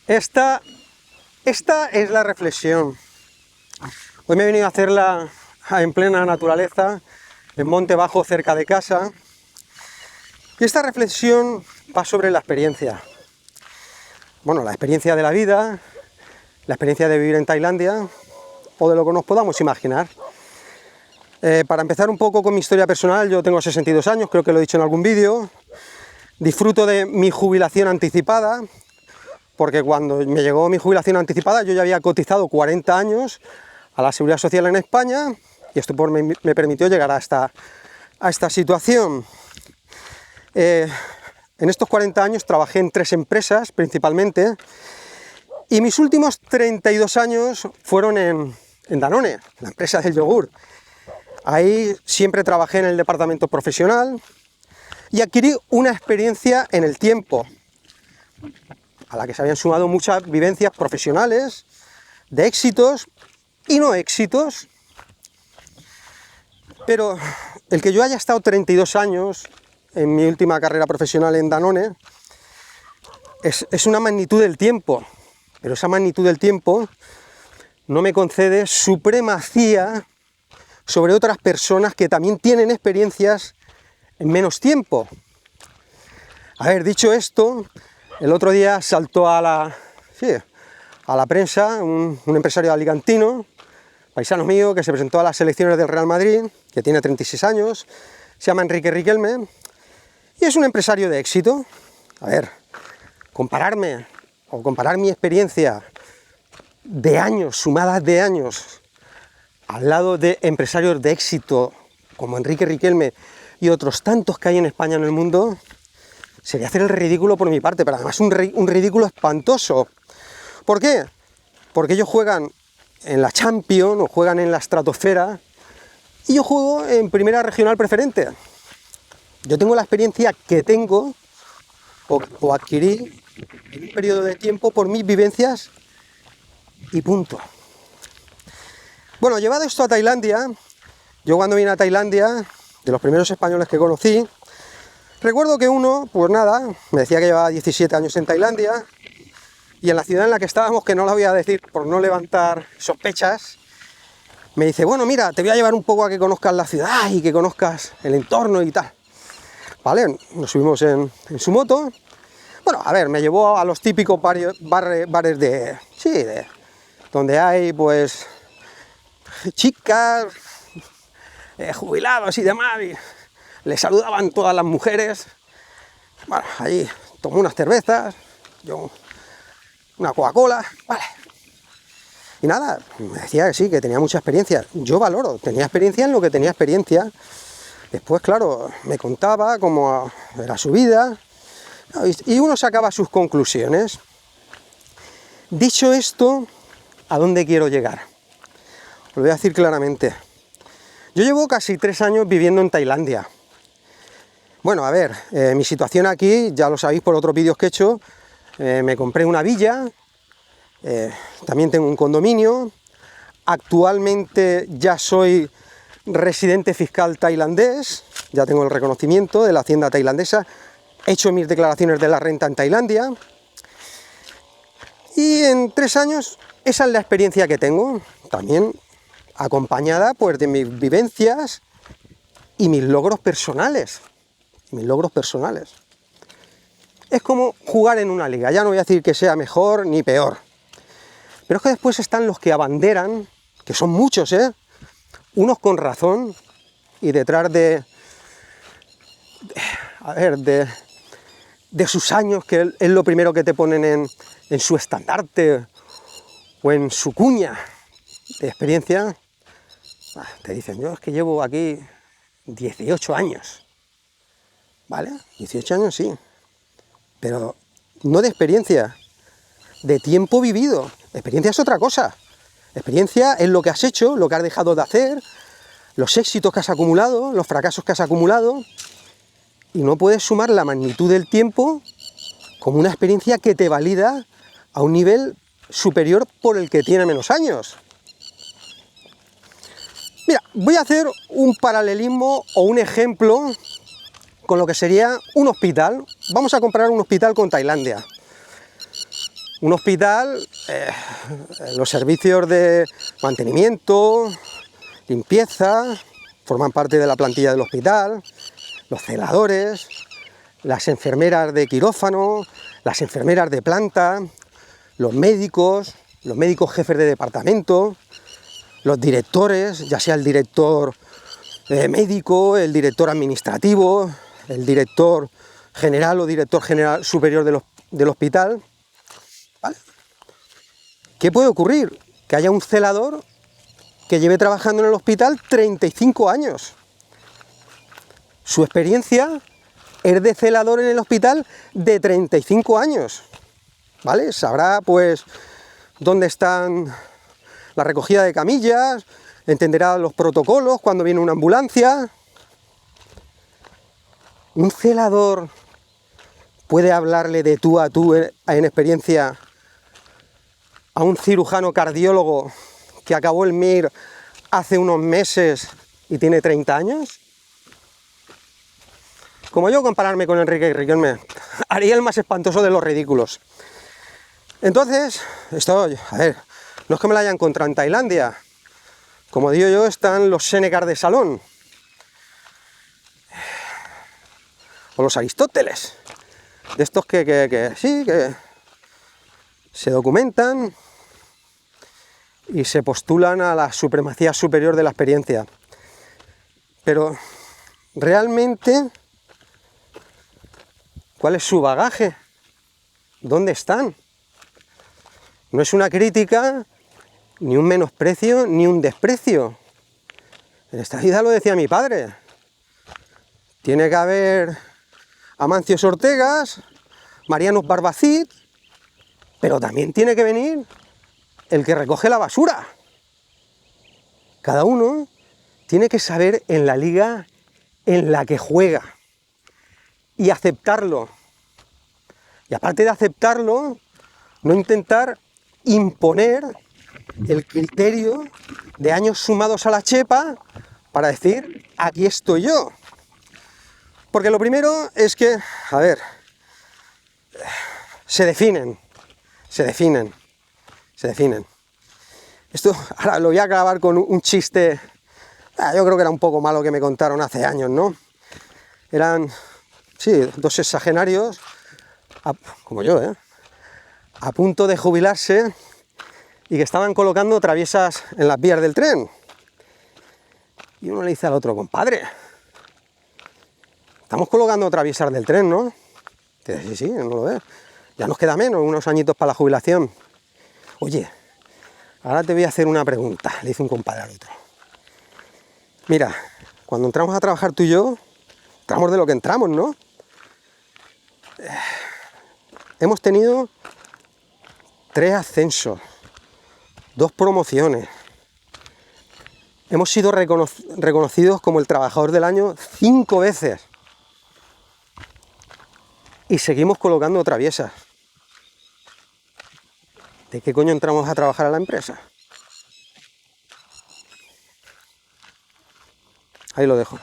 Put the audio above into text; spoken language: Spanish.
Esta es la reflexión. Hoy me he venido a hacerla en plena naturaleza, en Monte Bajo, cerca de casa. Y esta reflexión va sobre la experiencia. Bueno, la experiencia de la vida, la experiencia de vivir en Tailandia, o de lo que nos podamos imaginar. Para empezar un poco con mi historia personal, yo tengo 62 años, creo que lo he dicho en algún vídeo. Disfruto de mi jubilación anticipada, porque cuando me llegó mi jubilación anticipada yo ya había cotizado 40 años a la Seguridad Social en España, y esto me permitió llegar a esta situación. En estos 40 años trabajé en 3 empresas principalmente, y mis últimos 32 años fueron en Danone, la empresa del yogur. Ahí siempre trabajé en el departamento profesional y adquirí una experiencia en el tiempo, a la que se habían sumado muchas vivencias profesionales, de éxitos y no éxitos. Pero el que yo haya estado 32 años en mi última carrera profesional en Danone es una magnitud del tiempo, pero esa magnitud del tiempo no me concede supremacía sobre otras personas que también tienen experiencias en menos tiempo. A ver, dicho esto, el otro día saltó a la prensa un empresario alicantino, paisano mío, que se presentó a las selecciones del Real Madrid, que tiene 36 años, se llama Enrique Riquelme, y es un empresario de éxito. A ver, comparar mi experiencia de años, sumadas de años, al lado de empresarios de éxito como Enrique Riquelme y otros tantos que hay en España, en el mundo, sería hacer el ridículo por mi parte, pero además un ridículo espantoso. ¿Por qué? Porque ellos juegan en la Champions o juegan en la estratosfera y yo juego en primera regional preferente. Yo tengo la experiencia que tengo o adquirí en un periodo de tiempo por mis vivencias y punto. Bueno, llevado esto a Tailandia, yo cuando vine a Tailandia, de los primeros españoles que conocí, recuerdo que uno, pues nada, me decía que llevaba 17 años en Tailandia, y en la ciudad en la que estábamos, que no la voy a decir por no levantar sospechas, me dice, bueno, mira, te voy a llevar un poco a que conozcas la ciudad y que conozcas el entorno y tal. Vale, nos subimos en su moto. Bueno, a ver, me llevó a los típicos bares de donde hay, pues, chicas, jubilados y demás, y le saludaban todas las mujeres. Bueno, allí tomó unas cervezas, yo una Coca-Cola, vale. Y nada, me decía que sí, que tenía mucha experiencia. Yo valoro, tenía experiencia en lo que tenía experiencia. Después, claro, me contaba cómo era su vida, y uno sacaba sus conclusiones. Dicho esto, ¿a dónde quiero llegar? Os lo voy a decir claramente. Yo llevo casi 3 años viviendo en Tailandia. Bueno, a ver, mi situación aquí, ya lo sabéis por otros vídeos que he hecho, me compré una villa, también tengo un condominio, actualmente ya soy residente fiscal tailandés, ya tengo el reconocimiento de la hacienda tailandesa, he hecho mis declaraciones de la renta en Tailandia, y en 3 años esa es la experiencia que tengo, también acompañada pues de mis vivencias y mis logros personales. Es como jugar en una liga, ya no voy a decir que sea mejor ni peor, pero es que después están los que abanderan, que son muchos, unos con razón, y detrás de sus años, que es lo primero que te ponen en su estandarte o en su cuña de experiencia, te dicen, yo es que llevo aquí 18 años, ¿vale? 18 años sí, pero no de experiencia, de tiempo vivido. Experiencia es otra cosa. Experiencia es lo que has hecho, lo que has dejado de hacer, los éxitos que has acumulado, los fracasos que has acumulado, y no puedes sumar la magnitud del tiempo como una experiencia que te valida a un nivel superior por el que tiene menos años. Mira, voy a hacer un paralelismo o un ejemplo con lo que sería un hospital. Vamos a comparar un hospital con Tailandia. Un hospital, los servicios de mantenimiento, limpieza, forman parte de la plantilla del hospital, los celadores, las enfermeras de quirófano, las enfermeras de planta, los médicos jefes de departamento, los directores, ya sea el director médico, el director administrativo, el director general o director general superior del hospital. ¿Vale? ¿Qué puede ocurrir? Que haya un celador que lleve trabajando en el hospital 35 años. Su experiencia es de celador en el hospital de 35 años. ¿Vale? Sabrá, pues, dónde están la recogida de camillas, entenderá los protocolos cuando viene una ambulancia. Un celador puede hablarle de tú a tú en experiencia a un cirujano cardiólogo que acabó el MIR hace unos meses y tiene 30 años. Como yo compararme con Enrique y Riquelme, haría el más espantoso de los ridículos. Entonces, esto, a ver, no es que me la haya encontrado en Tailandia. Como digo yo, están los Sénecas de salón. O los Aristóteles. De estos que se documentan y se postulan a la supremacía superior de la experiencia. Pero, realmente, ¿cuál es su bagaje? ¿Dónde están? No es una crítica, ni un menosprecio, ni un desprecio. En esta vida lo decía mi padre. Tiene que haber Amancios Ortegas, Marianos Barbacid, pero también tiene que venir el que recoge la basura. Cada uno tiene que saber en la liga en la que juega y aceptarlo. Y aparte de aceptarlo, no intentar imponer el criterio de años sumados a la chepa para decir, aquí estoy yo. Porque lo primero es que, a ver, se definen. Esto ahora lo voy a acabar con un chiste, yo creo que era un poco malo que me contaron hace años, ¿no? Eran, sí, dos sexagenarios, como yo, a punto de jubilarse y que estaban colocando traviesas en las vías del tren. Y uno le dice al otro, compadre, estamos colocando traviesas del tren, ¿no? Dice, sí, no lo ves. Ya nos queda menos, unos añitos para la jubilación. Oye, ahora te voy a hacer una pregunta, le dice un compadre al otro. Mira, cuando entramos a trabajar tú y yo, entramos de lo que entramos, ¿no? Hemos tenido 3 ascensos, 2 promociones. Hemos sido reconocidos como el trabajador del año 5 veces. Y seguimos colocando traviesas. ¿De qué coño entramos a trabajar a la empresa? Ahí lo dejo.